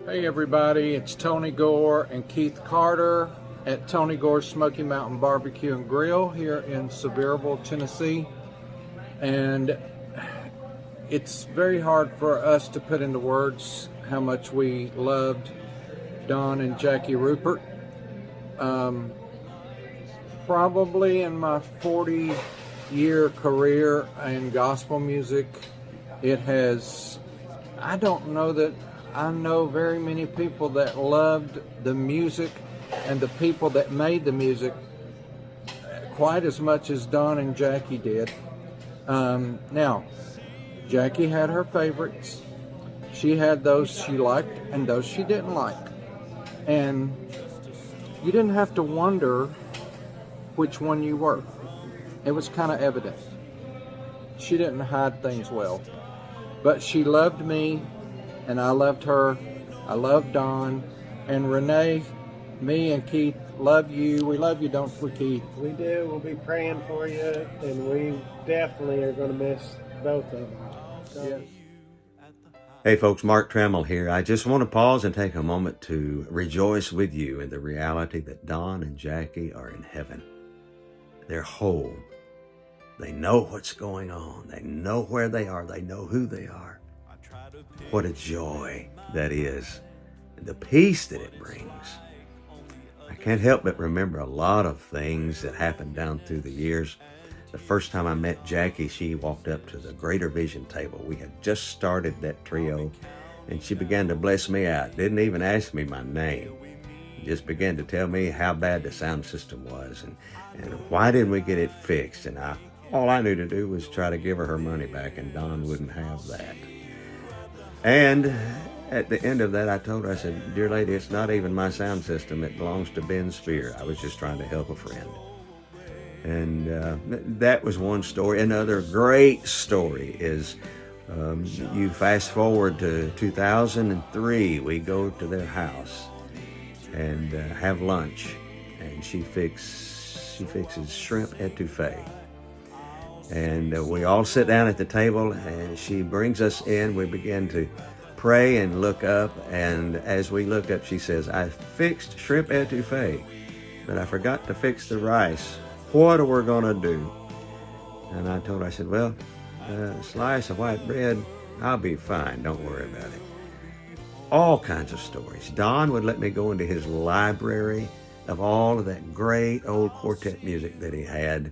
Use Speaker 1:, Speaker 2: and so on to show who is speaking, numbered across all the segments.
Speaker 1: Hey everybody, it's Tony Gore and Keith Carter at Tony Gore's Smoky Mountain Barbecue and Grill here in Sevierville, Tennessee. And it's very hard for us to put into words how much we loved Don and Jackie Rupert. Probably in my 40-year career in gospel music, I don't know that I know very many people that loved the music and the people that made the music quite as much as Don and Jackie did. Now, Jackie had her favorites. She had those she liked and those she didn't like. And you didn't have to wonder which one you were. It was kind of evident. She didn't hide things well. But she loved me, and I loved her. I loved Don. And Renee, me and Keith love you. We love you, don't we, Keith?
Speaker 2: We do. We'll be praying for you, and we definitely are going to miss both of them.
Speaker 1: Yes.
Speaker 3: Hey folks, Mark Trammell here. I just want to pause and take a moment to rejoice with you in the reality that Don and Jackie are in heaven. They're whole. They know what's going on. They know where they are. They know who they are. What a joy that is, and the peace that it brings. I can't help but remember a lot of things that happened down through the years. The first time I met Jackie, she walked up to the Greater Vision table. We had just started that trio, and she began to bless me out. Didn't even ask me my name. Just began to tell me how bad the sound system was and why didn't we get it fixed. And all I knew to do was try to give her money back, and Don wouldn't have that. And at the end of that, I told her, I said, "Dear lady, it's not even my sound system. It belongs to Ben Spear. I was just trying to help a friend." And that was one story. Another great story is you fast forward to 2003. We go to their house and have lunch, and she fixes shrimp etouffee. And we all sit down at the table, and she brings us in. We begin to pray and look up, and as we look up, she says, "I fixed shrimp etouffee, but I forgot to fix the rice. What are we going to do?" And I told her, I said, "Well, a slice of white bread, I'll be fine. Don't worry about it." All kinds of stories. Don would let me go into his library of all of that great old quartet music that he had,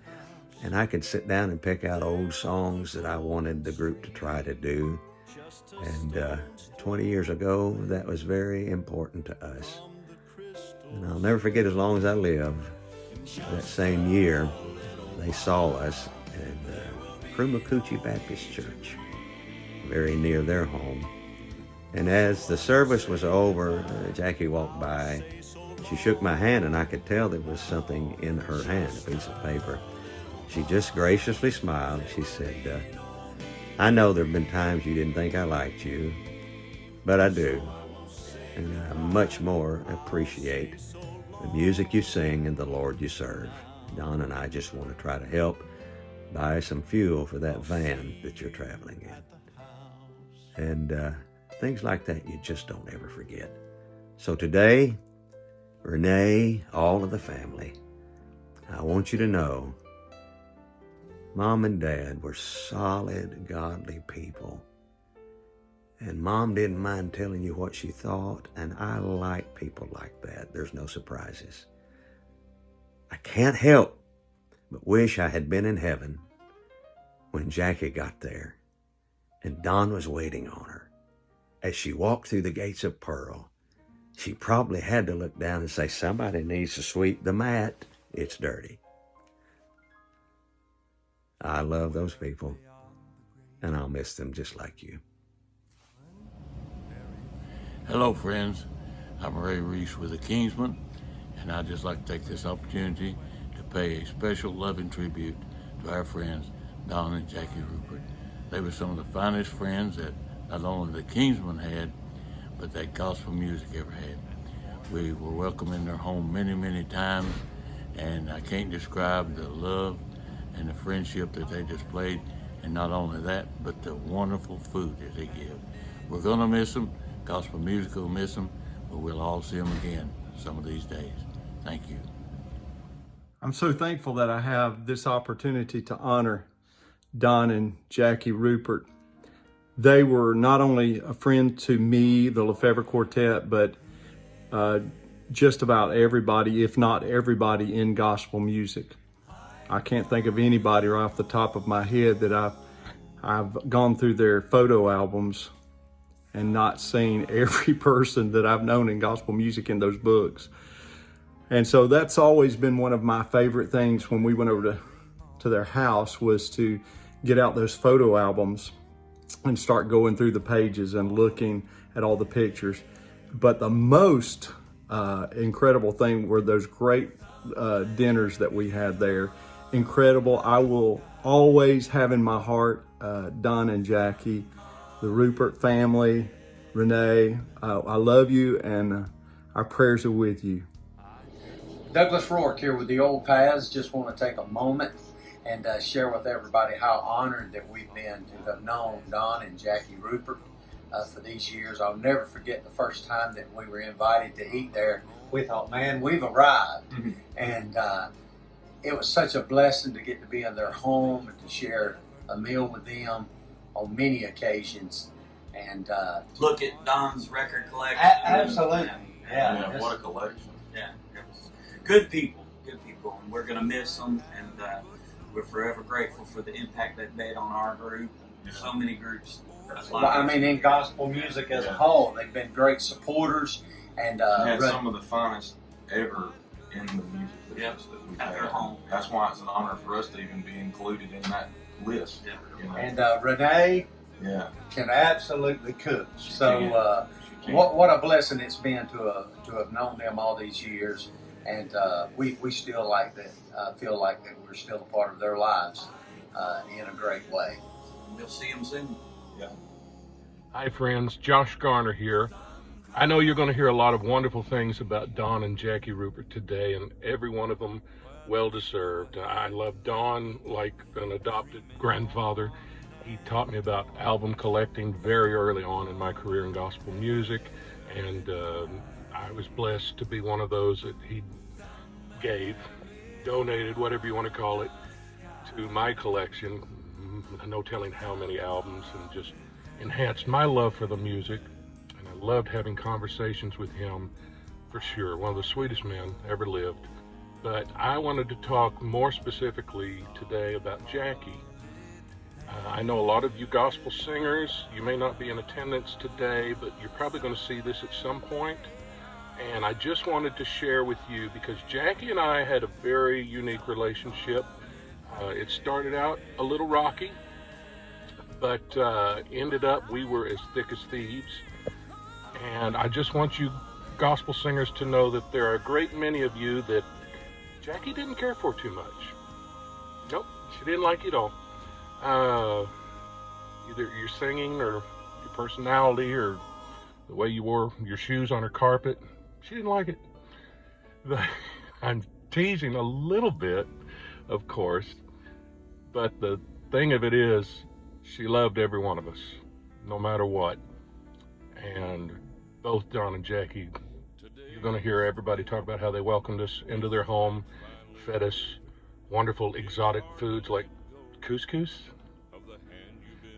Speaker 3: and I could sit down and pick out old songs that I wanted the group to try to do. And 20 years ago, that was very important to us. And I'll never forget, as long as I live, that same year, they saw us at Krumakuchi Baptist Church, very near their home. And as the service was over, Jackie walked by. She shook my hand, and I could tell there was something in her hand, a piece of paper. She just graciously smiled. She said, "I know there have been times you didn't think I liked you, but I do. And I much more appreciate the music you sing and the Lord you serve. Don and I just want to try to help buy some fuel for that van that you're traveling in." And things like that you just don't ever forget. So today, Renee, all of the family, I want you to know Mom and Dad were solid, godly people. And Mom didn't mind telling you what she thought, and I like people like that. There's no surprises. I can't help but wish I had been in heaven when Jackie got there and Don was waiting on her. As she walked through the gates of pearl, she probably had to look down and say, "Somebody needs to sweep the mat. It's dirty." I love those people, and I'll miss them just like you.
Speaker 4: Hello friends, I'm Ray Reese with the Kingsmen, and I'd just like to take this opportunity to pay a special loving tribute to our friends Don and Jackie Rupert. They were some of the finest friends that not only the Kingsmen had, but that gospel music ever had. We were welcome in their home many, many times, and I can't describe the love and the friendship that they displayed, and not only that, but the wonderful food that they give. We're gonna miss them, Gospel music will miss them, but we'll all see them again some of these days. Thank you.
Speaker 5: I'm so thankful that I have this opportunity to honor Don and Jackie Rupert. They were not only a friend to me, the Lefebvre Quartet, but just about everybody, if not everybody, in gospel music. I can't think of anybody right off the top of my head that I've gone through their photo albums and not seen every person that I've known in gospel music in those books. And so that's always been one of my favorite things when we went over to their house, was to get out those photo albums and start going through the pages and looking at all the pictures. But the most incredible thing were those great dinners that we had there. Incredible. I will always have in my heart Don and Jackie, the Rupert family, Renee. I love you, and our prayers are with you.
Speaker 6: Douglas Rourke here with the Old Paths. Just want to take a moment and share with everybody how honored that we've been to have known Don and Jackie Rupert for these years. I'll never forget the first time that we were invited to eat there. We thought, man, we've arrived. And it was such a blessing to get to be in their home and to share a meal with them on many occasions. And
Speaker 7: look at Don's record collection.
Speaker 6: Absolutely.
Speaker 7: Yeah,
Speaker 8: what a collection.
Speaker 7: Yeah. Good people, and we're going to miss them, and we're forever grateful for the impact they've made on our group and so many groups.
Speaker 6: Well, I mean, in gospel music as a whole, they've been great supporters, and
Speaker 8: had some of the finest ever in the music business that we've
Speaker 7: at
Speaker 8: had.
Speaker 7: their home.
Speaker 8: That's why it's an honor for us to even be included in that list.
Speaker 7: Yeah.
Speaker 8: You know?
Speaker 6: And Renee can absolutely cook. So what a blessing it's been to have known them all these years. And we still feel like that we're still a part of their lives in a great way.
Speaker 7: We'll see them soon.
Speaker 8: Yeah.
Speaker 9: Hi friends, Josh Garner here. I know you're going to hear a lot of wonderful things about Don and Jackie Rupert today, and every one of them well-deserved. I love Don like an adopted grandfather. He taught me about album collecting very early on in my career in gospel music, and I was blessed to be one of those that he donated, whatever you want to call it, to my collection. No telling how many albums, and just enhanced my love for the music. And I loved having conversations with him, for sure. One of the sweetest men ever lived. But I wanted to talk more specifically today about Jackie. I know a lot of you gospel singers, you may not be in attendance today, but you're probably going to see this at some point. And I just wanted to share with you, because Jackie and I had a very unique relationship. It started out a little rocky, but ended up we were as thick as thieves. And I just want you gospel singers to know that there are a great many of you that Jackie didn't care for too much. Nope, she didn't like it all. Either your singing or your personality or the way you wore your shoes on her carpet. She didn't like it. I'm teasing a little bit, of course, but the thing of it is, she loved every one of us, no matter what. And both Don and Jackie, you're going to hear everybody talk about how they welcomed us into their home, fed us wonderful exotic foods like couscous,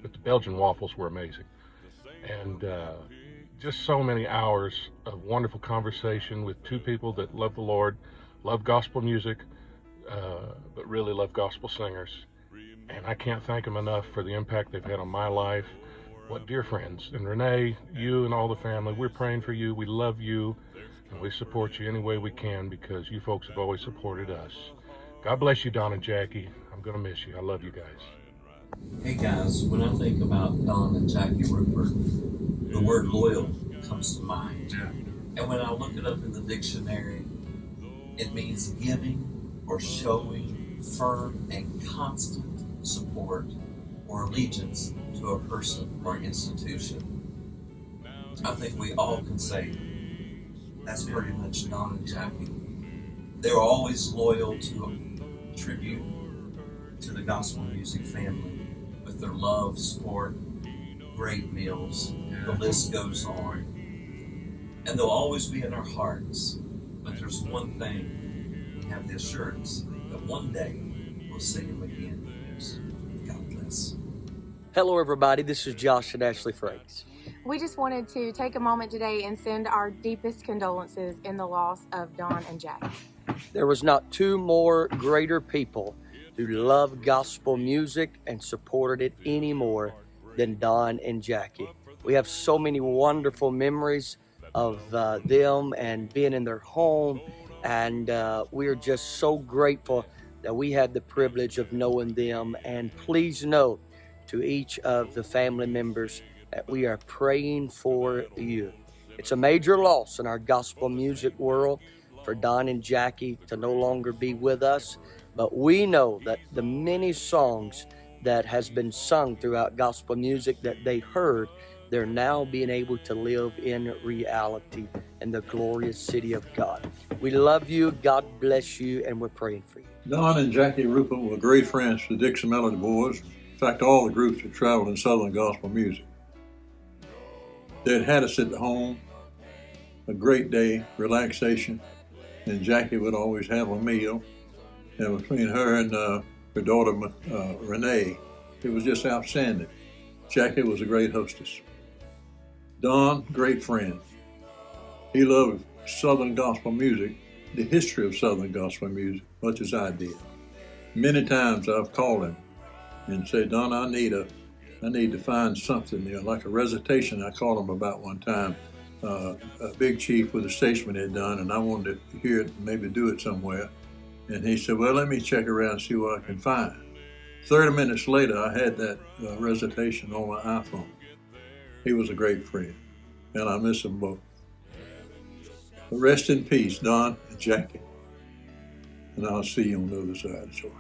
Speaker 9: but the Belgian waffles were amazing. And just so many hours of wonderful conversation with two people that love the Lord, love gospel music, but really love gospel singers. And I can't thank them enough for the impact they've had on my life. What dear friends. And Renee, you and all the family, we're praying for you. We love you, and we support you any way we can, because you folks have always supported us. God bless you, Don and Jackie. I'm going to miss you. I love you guys.
Speaker 7: Hey guys, when I think about Don and Jackie Rupert, the word loyal comes to mind. And when I look it up in the dictionary, it means giving or showing firm and constant support or allegiance to a person or institution. I think we all can say that's pretty much Don and Jackie. They were always loyal to a tribute to the gospel music family with their love, support, great meals. The list goes on. and they'll always be in our hearts. But there's one thing, we have the assurance that one day we'll see them again. God bless.
Speaker 10: Hello, everybody. This is Josh and Ashley Franks.
Speaker 11: We just wanted to take a moment today and send our deepest condolences in the loss of Don and Jack.
Speaker 10: There was not two more greater people who loved gospel music and supported it any more than Don and Jackie. We have so many wonderful memories of them and being in their home, and we are just so grateful that we had the privilege of knowing them. And please know, to each of the family members, that we are praying for you. It's a major loss in our gospel music world for Don and Jackie to no longer be with us, but we know that the many songs that has been sung throughout gospel music that they heard, they're now being able to live in reality in the glorious city of God. We love you, God bless you, and we're praying for you.
Speaker 12: Don and Jackie Rupert were great friends to the Dixie Melody Boys. In fact, all the groups that traveled in Southern gospel music. They'd had us at home, a great day, relaxation, and Jackie would always have a meal. And between her and her daughter, Renee, it was just outstanding. Jackie was a great hostess. Don, great friend. He loved Southern gospel music, the history of Southern gospel music, much as I did. Many times I've called him and said, Don, I need to find something there, like a recitation I called him about one time. A big chief with a statesman had done, and I wanted to hear it and maybe do it somewhere. And he said, well, let me check around and see what I can find. 30 minutes later, I had that recitation on my iPhone. He was a great friend, and I miss them both. But rest in peace, Don and Jackie. And I'll see you on the other side of the story.